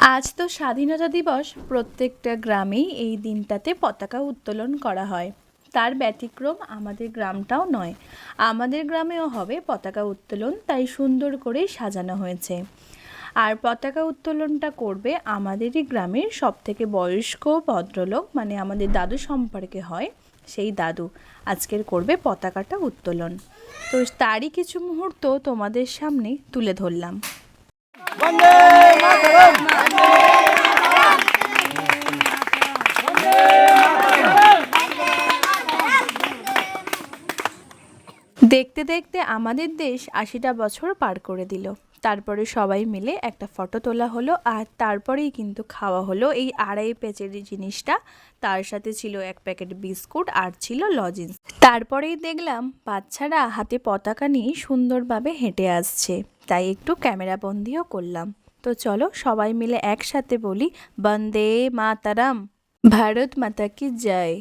আজ তো স্বাধীনতা দিবস। প্রত্যেকটা গ্রামেই এই দিনটাতে পতাকা উত্তোলন করা হয়। তার ব্যতিক্রম আমাদের গ্রামটাও নয়। আমাদের গ্রামেও হবে পতাকা উত্তোলন, তাই সুন্দর করে সাজানো হয়েছে। আর পতাকা উত্তোলনটা করবে আমাদেরই গ্রামের সবথেকে বয়স্ক ভদ্রলোক, মানে আমাদের দাদু সম্পর্কে হয় সেই দাদু আজকের করবে পতাকাটা উত্তোলন। তো তারই কিছু মুহূর্ত তোমাদের সামনে তুলে ধরলাম। বন্দে মাতরম। দেখতে দেখতে আমাদের দেশ ৮০টা বছর পার করে দিল। তারপরে সবাই মিলে একটা ফটো তোলা হলো, আর তারপরেই কিন্তু খাওয়া হলো এই ২.৫ প্যাচের জিনিসটা। তার সাথে ছিল ১ প্যাকেট বিস্কুট আর ছিল লজেন্স। তারপরেই দেখলাম বাচ্চারা হাতে পতাকা নিয়ে সুন্দরভাবে হেঁটে আসছে, তাই একটু ক্যামেরাবন্দিও করলাম। তো চলো সবাই মিলে একসাথে বলি, বন্দে মাতারাম, ভারত মাতা কি জয়।